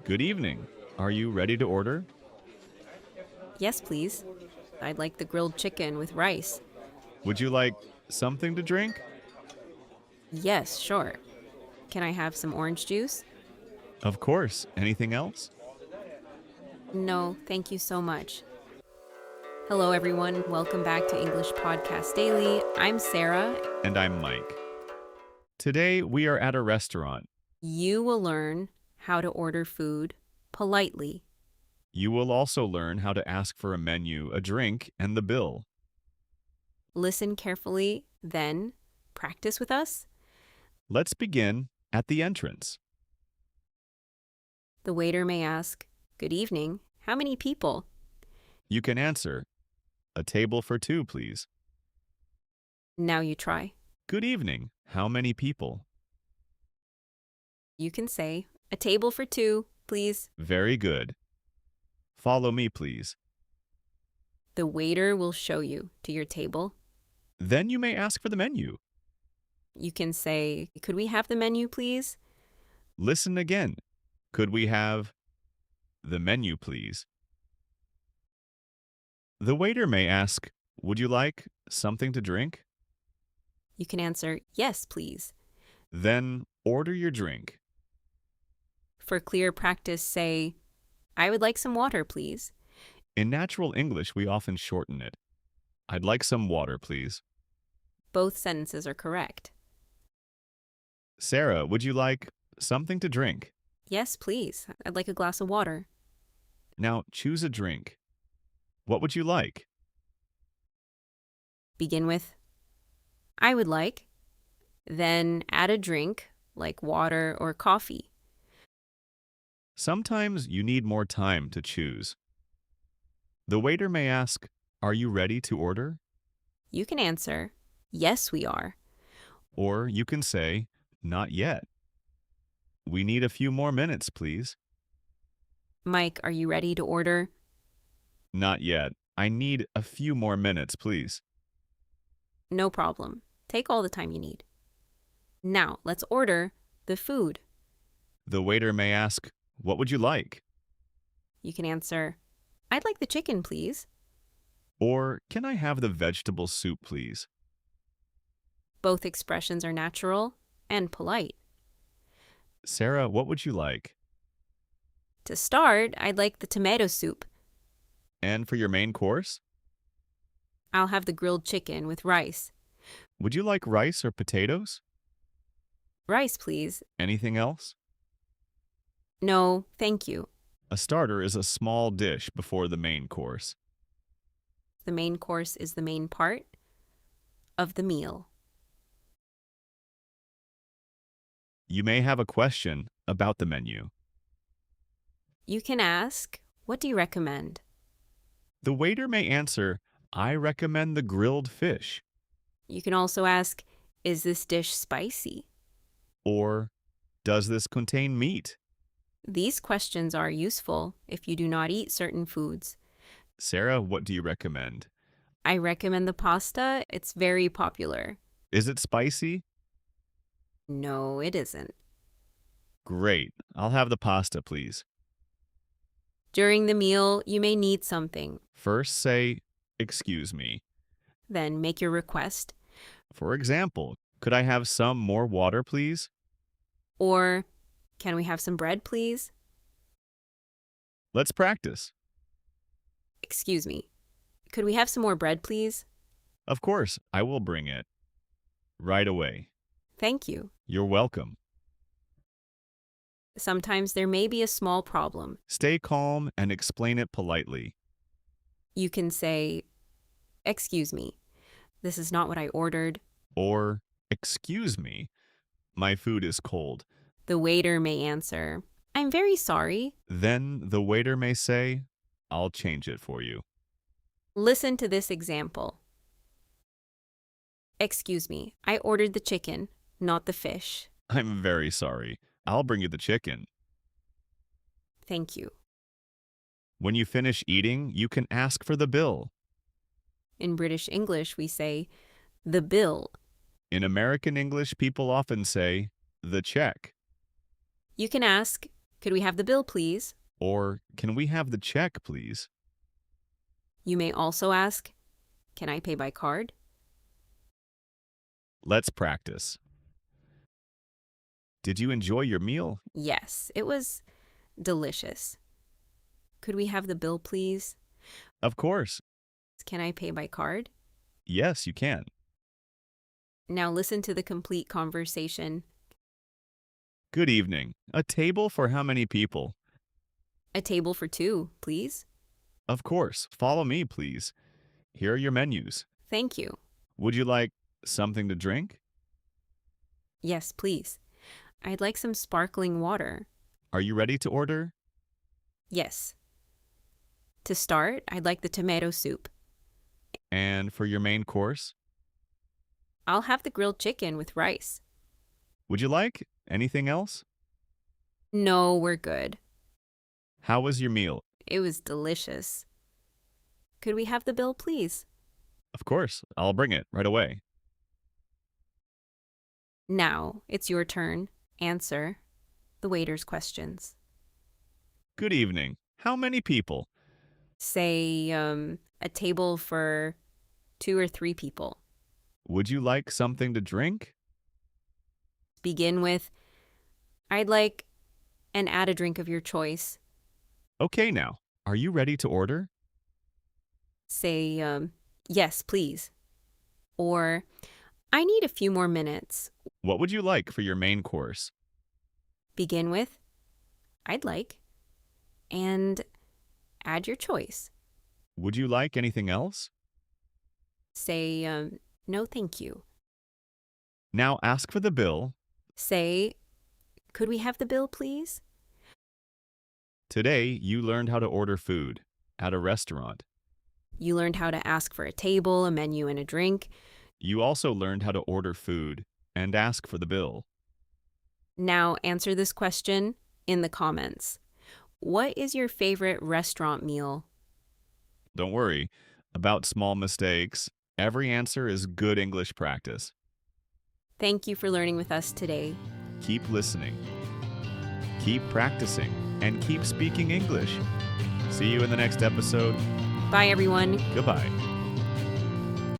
Good evening. Are you ready to order? Yes, please. I'd like the grilled chicken with rice. Would you like something to drink? Yes, sure. Can I have some orange juice? Of course. Anything else? No, thank you so much. Hello, everyone. Welcome back to English Podcast Daily. I'm Sarah. And I'm Mike. Today we are at a restaurant. You will learn how to order food politely. You will also learn how to ask for a menu, a drink, and the bill. Listen carefully, then practice with us. Let's begin at the entrance. The waiter may ask, "Good evening. How many people?" You can answer, "A table for two, please." Now you try. Good evening. How many people? You can say, "A table for two, please." Very good. Follow me, please. The waiter will show you to your table. Then you may ask for the menu. You can say, "Could we have the menu, please?" Listen again. Could we have the menu, please? The waiter may ask, "Would you like something to drink?" You can answer, "Yes, please." Then order your drink. For clear practice, say, "I would like some water, please." In natural English, we often shorten it. "I'd like some water, please." Both sentences are correct. Sarah, would you like something to drink? "Yes, please. I'd like a glass of water." Now choose a drink. What would you like? Begin with, "I would like." Then add a drink, like water or coffee. Sometimes you need more time to choose. The waiter may ask, "Are you ready to order?" You can answer, "Yes, we are." Or you can say, "Not yet. We need a few more minutes, please." "Mike, are you ready to order?" Not yet. I need a few more minutes, please. "No problem. Take all the time you need." Now, let's order the food. The waiter may ask, "What would you like?" You can answer, "I'd like the chicken, please." Or, "Can I have the vegetable soup, please?" Both expressions are natural and polite. Sarah, what would you like? To start, I'd like the tomato soup. And for your main course? I'll have the grilled chicken with rice. Would you like rice or potatoes? Rice, please. Anything else? No, thank you. A starter is a small dish before the main course. The main course is the main part of the meal. You may have a question about the menu. You can ask, "What do you recommend?" The waiter may answer, "I recommend the grilled fish." You can also ask, "Is this dish spicy?" Or, "Does this contain meat?" These questions are useful if you do not eat certain foods. Sarah, what do you recommend? I recommend the pasta. It's very popular. Is it spicy? No, it isn't. Great. I'll have the pasta, please. During the meal, you may need something. First, say, "Excuse me." Then make your request. For example, "Could I have some more water, please?" Or, "Can we have some bread, please?" Let's practice. "Excuse me. Could we have some more bread, please?" Of course, I will bring it. Right away. "Thank you." You're welcome. Sometimes there may be a small problem. Stay calm and explain it politely. You can say, "Excuse me. This is not what I ordered." Or, "Excuse me, my food is cold." The waiter may answer, "I'm very sorry." Then the waiter may say, "I'll change it for you." Listen to this example. "Excuse me, I ordered the chicken, not the fish." "I'm very sorry. I'll bring you the chicken." "Thank you." When you finish eating, you can ask for the bill. In British English, we say, "the bill." In American English, people often say, "the check." You can ask, Could we have the bill, please? Or, can we have the check, please? You may also ask, can I pay by card? Let's practice. Did you enjoy your meal? Yes, it was delicious. Could we have the bill, please? Of course. Can I pay by card? Yes, you can. Now listen to the complete conversation. Good evening. A table for how many people? A table for two, please. Of course. Follow me, please. Here are your menus. Thank you. Would you like something to drink? Yes, please. I'd like some sparkling water. Are you ready to order? Yes. To start, I'd like the tomato soup. And for your main course? I'll have the grilled chicken with rice. Would you like anything else? No, we're good. How was your meal? It was delicious. Could we have the bill, please? Of course. I'll bring it right away. Now, it's your turn. Answer the waiter's questions. Good evening. How many people? Say, a table for 2 or 3 people. Would you like something to drink? Begin with, I'd like, and add a drink of your choice. Okay now. Are you ready to order? Say, yes, please. Or, I need a few more minutes. What would you like for your main course? Begin with, I'd like, and add your choice. Would you like anything else? Say, no, thank you. Now ask for the bill. Say, could we have the bill, please? Today, you learned how to order food at a restaurant. You learned how to ask for a table, a menu, and a drink. You also learned how to order food and ask for the bill. Now answer this question in the comments. What is your favorite restaurant meal? Don't worry about small mistakes. Every answer is good English practice. Thank you for learning with us today. Keep listening, keep practicing, and keep speaking English. See you in the next episode. Bye, everyone. Goodbye.